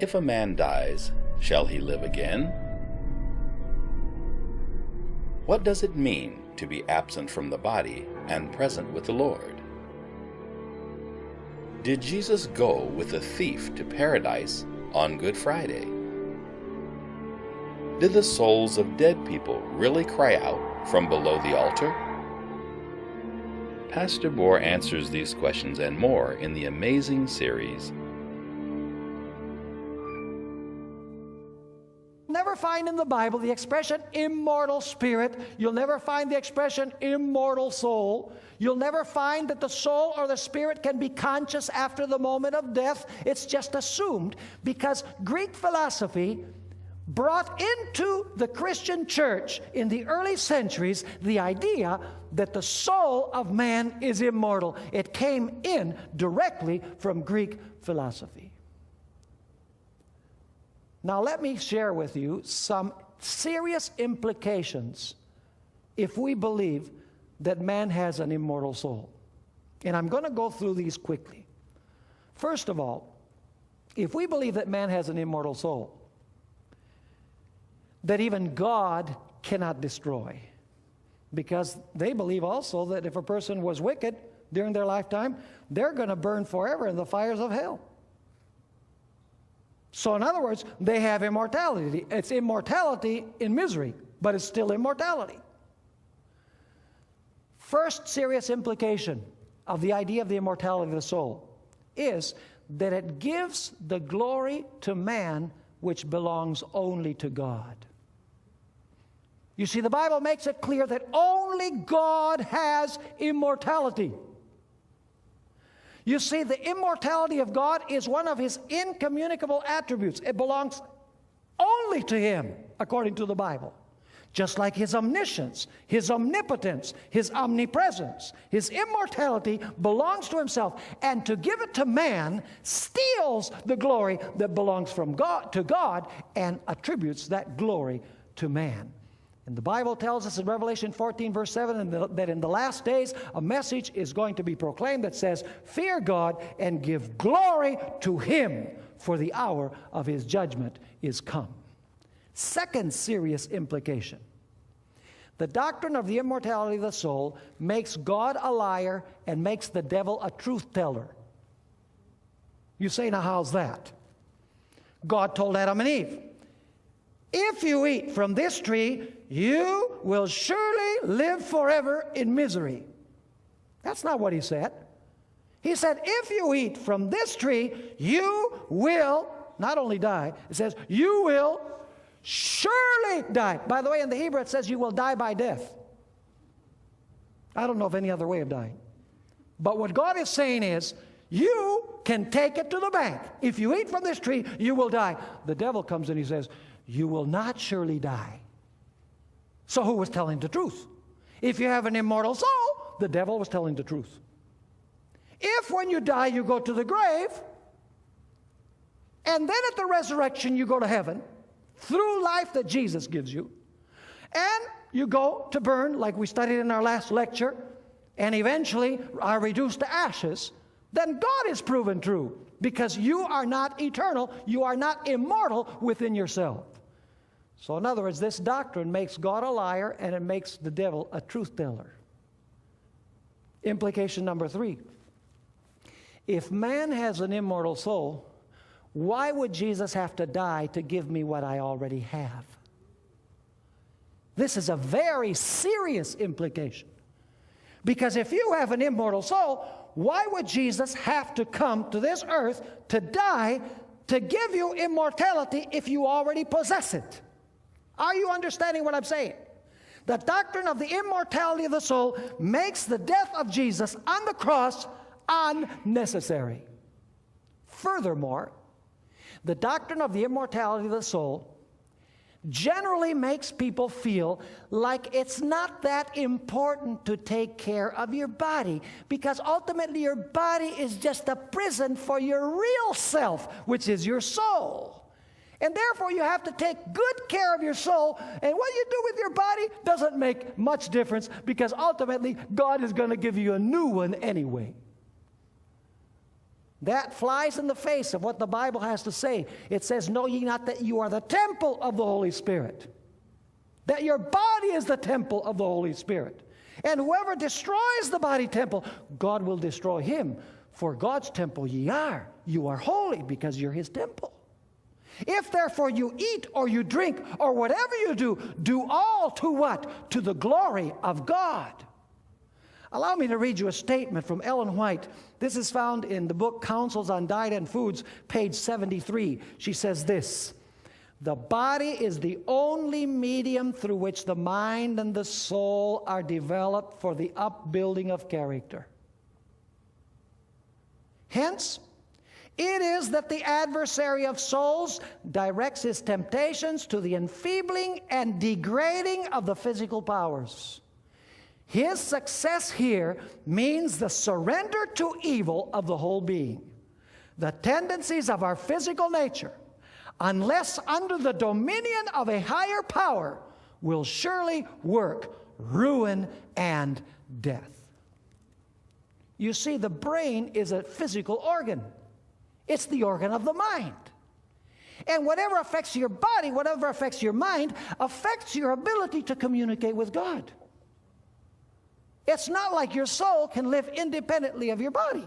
If a man dies, shall he live again? What does it mean to be absent from the body and present with the Lord? Did Jesus go with a thief to paradise on Good Friday? Did the souls of dead people really cry out from below the altar? Pastor Bohr answers these questions and more in the amazing series. Never find in the Bible the expression immortal spirit. You'll never find the expression immortal soul. You'll never find that the soul or the spirit can be conscious after the moment of death. It's just assumed because Greek philosophy brought into the Christian church in the early centuries the idea that the soul of man is immortal. It came in directly from Greek philosophy. Now let me share with you some serious implications if we believe that man has an immortal soul. And I'm going to go through these quickly. First of all, if we believe that man has an immortal soul, that even God cannot destroy, because they believe also that if a person was wicked during their lifetime, they're going to burn forever in the fires of hell. So in other words, they have immortality. It's immortality in misery, but it's still immortality. First serious implication of the idea of the immortality of the soul is that it gives the glory to man which belongs only to God. You see, the Bible makes it clear that only God has immortality. You see, the immortality of God is one of His incommunicable attributes. It belongs only to Him, according to the Bible. Just like His omniscience, His omnipotence, His omnipresence, His immortality belongs to Himself. And to give it to man steals the glory that belongs from God to God and attributes that glory to man. And the Bible tells us in Revelation 14, verse 7, that in the last days a message is going to be proclaimed that says, "Fear God and give glory to Him, for the hour of His judgment is come." Second serious implication. The doctrine of the immortality of the soul makes God a liar and makes the devil a truth teller. You say, now how's that? God told Adam and Eve, "If you eat from this tree, you will surely live forever in misery." That's not what He said. He said, if you eat from this tree, you will not only die, it says, you will surely die. By the way, in the Hebrew it says you will die by death. I don't know of any other way of dying. But what God is saying is, you can take it to the bank. If you eat from this tree, you will die. The devil comes in, he says, you will not surely die. So who was telling the truth? If you have an immortal soul, the devil was telling the truth. If when you die you go to the grave, and then at the resurrection you go to heaven, through life that Jesus gives you, and you go to burn, like we studied in our last lecture, and eventually are reduced to ashes, then God is proven true, because you are not eternal, you are not immortal within yourself. So in other words, this doctrine makes God a liar and it makes the devil a truth teller. Implication number 3. If man has an immortal soul, why would Jesus have to die to give me what I already have? This is a very serious implication. Because if you have an immortal soul, why would Jesus have to come to this earth to die to give you immortality if you already possess it? Are you understanding what I'm saying? The doctrine of the immortality of the soul makes the death of Jesus on the cross unnecessary. Furthermore, the doctrine of the immortality of the soul generally makes people feel like it's not that important to take care of your body, because ultimately your body is just a prison for your real self, which is your soul. And therefore you have to take good care of your soul, and what you do with your body doesn't make much difference, because ultimately God is going to give you a new one anyway. That flies in the face of what the Bible has to say. It says, know ye not that you are the temple of the Holy Spirit? That your body is the temple of the Holy Spirit. And whoever destroys the body temple, God will destroy him. For God's temple ye are. You are holy because you're his temple. If therefore you eat or you drink or whatever you do, do all to what? To the glory of God. Allow me to read you a statement from Ellen White. This is found in the book Counsels on Diet and Foods, page 73. She says this: the body is the only medium through which the mind and the soul are developed for the upbuilding of character. Hence, it is that the adversary of souls directs his temptations to the enfeebling and degrading of the physical powers. His success here means the surrender to evil of the whole being. The tendencies of our physical nature, unless under the dominion of a higher power, will surely work ruin and death. You see, the brain is a physical organ. It's the organ of the mind. And whatever affects your body, whatever affects your mind, affects your ability to communicate with God. It's not like your soul can live independently of your body.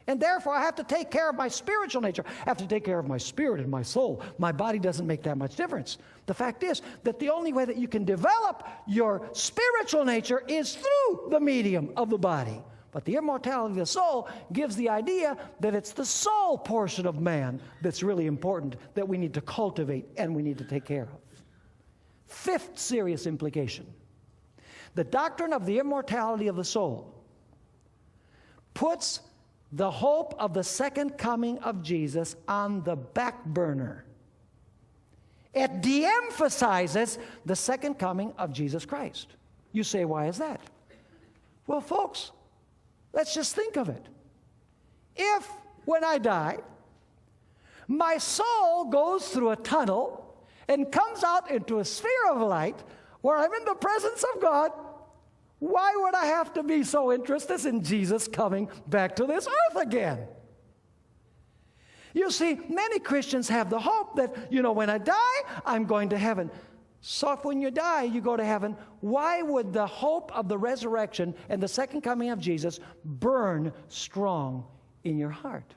And therefore, I have to take care of my spiritual nature. I have to take care of my spirit and my soul. My body doesn't make that much difference. The fact is that the only way that you can develop your spiritual nature is through the medium of the body. But the immortality of the soul gives the idea that it's the soul portion of man that's really important, that we need to cultivate and we need to take care of. Fifth serious implication: the doctrine of the immortality of the soul puts the hope of the second coming of Jesus on the back burner. It de-emphasizes the second coming of Jesus Christ. You say, why is that? Well, folks, let's just think of it. If, when I die, my soul goes through a tunnel and comes out into a sphere of light where I'm in the presence of God, why would I have to be so interested in Jesus coming back to this earth again? You see, many Christians have the hope that, when I die, I'm going to heaven. So if when you die, you go to heaven, why would the hope of the resurrection and the second coming of Jesus burn strong in your heart?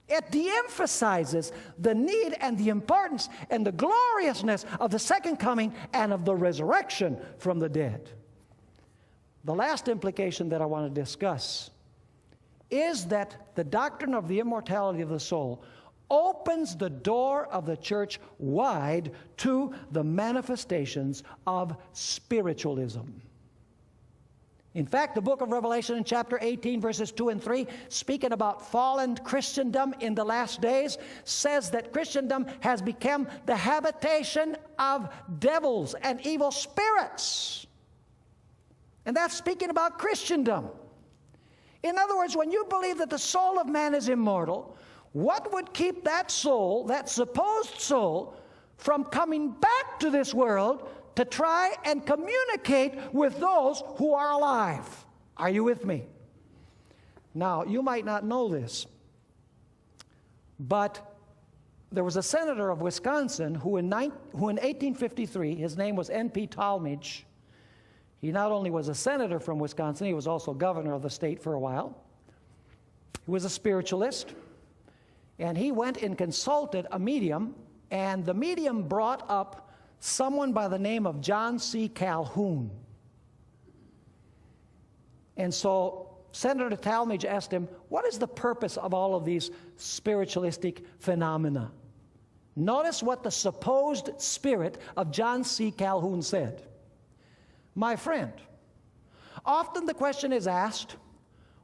It de-emphasizes the need and the importance and the gloriousness of the second coming and of the resurrection from the dead. The last implication that I want to discuss is that the doctrine of the immortality of the soul opens the door of the church wide to the manifestations of spiritualism. In fact, the book of Revelation in chapter 18, verses 2 and 3, speaking about fallen Christendom in the last days, says that Christendom has become the habitation of devils and evil spirits. And that's speaking about Christendom. In other words, when you believe that the soul of man is immortal, what would keep that soul, that supposed soul, from coming back to this world to try and communicate with those who are alive? Are you with me? Now, you might not know this, but there was a senator of Wisconsin who in 1853, his name was N.P. Talmadge. He not only was a senator from Wisconsin, he was also governor of the state for a while. He was a spiritualist. And he went and consulted a medium, and the medium brought up someone by the name of John C. Calhoun. And so Senator Talmadge asked him, what is the purpose of all of these spiritualistic phenomena? Notice what the supposed spirit of John C. Calhoun said. My friend, often the question is asked,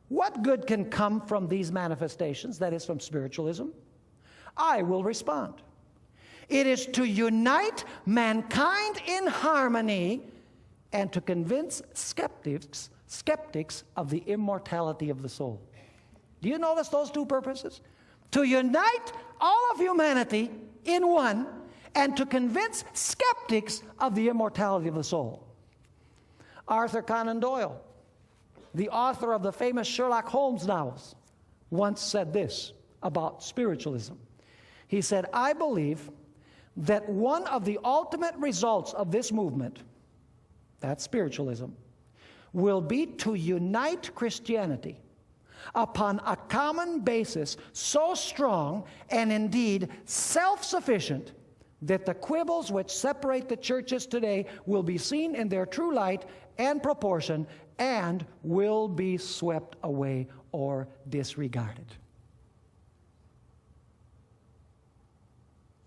what good can come from these manifestations, that is, from spiritualism? I will respond. It is to unite mankind in harmony and to convince skeptics of the immortality of the soul. Do you notice those two purposes? To unite all of humanity in one and to convince skeptics of the immortality of the soul. Arthur Conan Doyle, the author of the famous Sherlock Holmes novels, once said this about spiritualism. He said, I believe that one of the ultimate results of this movement, that's spiritualism, will be to unite Christianity upon a common basis so strong and indeed self-sufficient that the quibbles which separate the churches today will be seen in their true light and proportion and will be swept away or disregarded.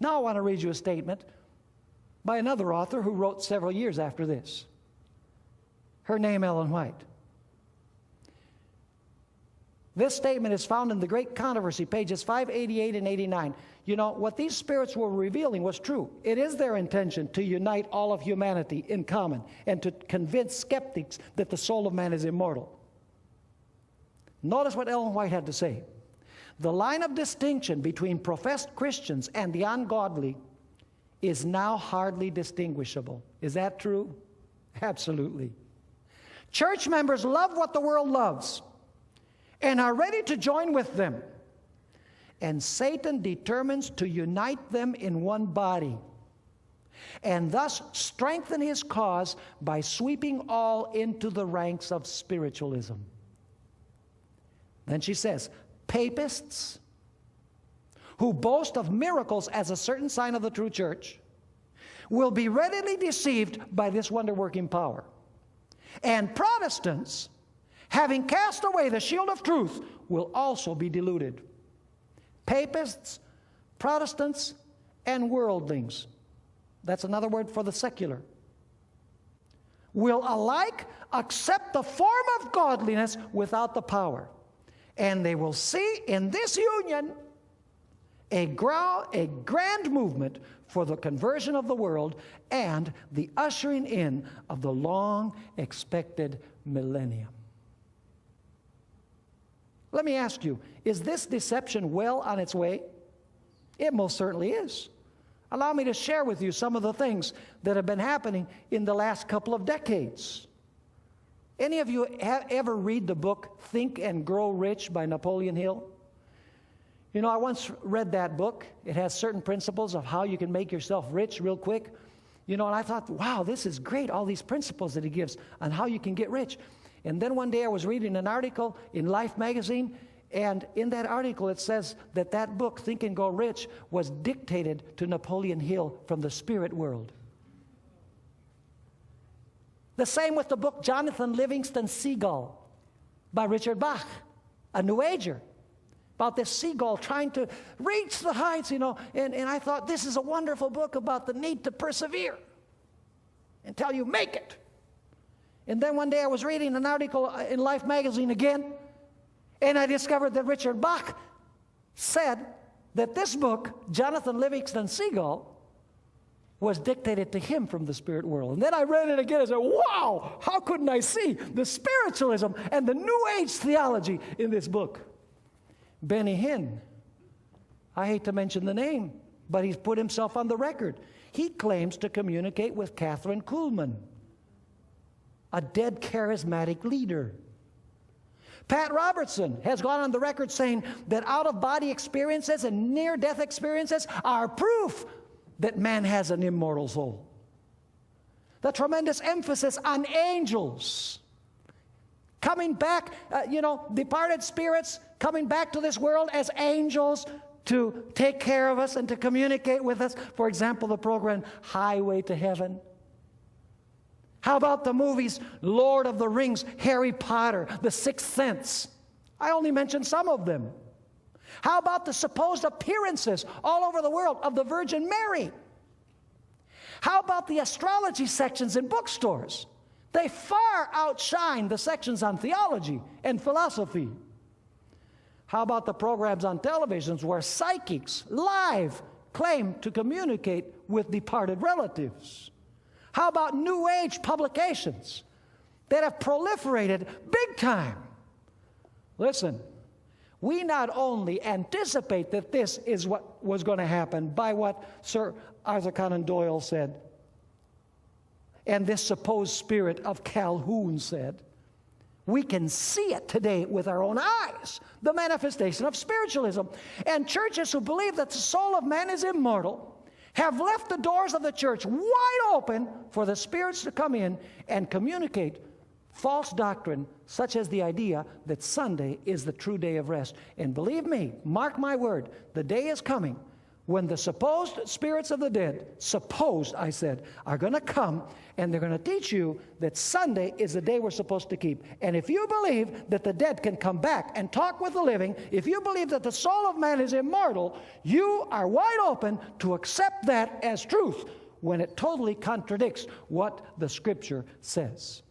Now I want to read you a statement by another author who wrote several years after this. Her name, Ellen White. This statement is found in The Great Controversy, pages 588 and 89. You know, what these spirits were revealing was true. It is their intention to unite all of humanity in common and to convince skeptics that the soul of man is immortal. Notice what Ellen White had to say. The line of distinction between professed Christians and the ungodly is now hardly distinguishable. Is that true? Absolutely. Church members love what the world loves and are ready to join with them. And Satan determines to unite them in one body and thus strengthen his cause by sweeping all into the ranks of spiritualism. Then she says, papists who boast of miracles as a certain sign of the true church will be readily deceived by this wonder-working power. And Protestants, having cast away the shield of truth, will also be deluded. Papists, Protestants, and worldlings, that's another word for the secular, will alike accept the form of godliness without the power. And they will see in this union a grand movement for the conversion of the world and the ushering in of the long-expected millennium. Let me ask you, is this deception well on its way? It most certainly is. Allow me to share with you some of the things that have been happening in the last couple of decades. Any of you ever read the book Think and Grow Rich by Napoleon Hill? You know, I once read that book. It has certain principles of how you can make yourself rich real quick. You know, and I thought, wow, this is great, all these principles that he gives on how you can get rich. And then one day I was reading an article in Life magazine, and in that article it says that that book, Think and Grow Rich, was dictated to Napoleon Hill from the spirit world. The same with the book Jonathan Livingston Seagull by Richard Bach, a New Ager, about this seagull trying to reach the heights, you know. And I thought, this is a wonderful book about the need to persevere until you make it. And then one day I was reading an article in Life magazine again, and I discovered that Richard Bach said that this book, Jonathan Livingston Seagull, was dictated to him from the spirit world. And then I read it again and said, wow, how couldn't I see the spiritualism and the New Age theology in this book? Benny Hinn, I hate to mention the name, but he's put himself on the record. He claims to communicate with Catherine Kuhlman, a dead charismatic leader. Pat Robertson has gone on the record saying that out-of-body experiences and near-death experiences are proof that man has an immortal soul. The tremendous emphasis on angels coming back, departed spirits coming back to this world as angels to take care of us and to communicate with us. For example, the program Highway to Heaven. How about the movies Lord of the Rings, Harry Potter, The Sixth Sense? I only mentioned some of them. How about the supposed appearances all over the world of the Virgin Mary? How about the astrology sections in bookstores? They far outshine the sections on theology and philosophy. How about the programs on televisions where psychics live claim to communicate with departed relatives? How about New Age publications that have proliferated big time? Listen, we not only anticipate that this is what was going to happen by what Sir Arthur Conan Doyle said, and this supposed spirit of Calhoun said, We can see it today with our own eyes, the manifestation of spiritualism. And churches who believe that the soul of man is immortal have left the doors of the church wide open for the spirits to come in and communicate false doctrine, such as the idea that Sunday is the true day of rest. And believe me, mark my word, the day is coming when the supposed spirits of the dead, supposed, I said, are going to come and they're going to teach you that Sunday is the day we're supposed to keep. And if you believe that the dead can come back and talk with the living, if you believe that the soul of man is immortal, you are wide open to accept that as truth when it totally contradicts what the Scripture says.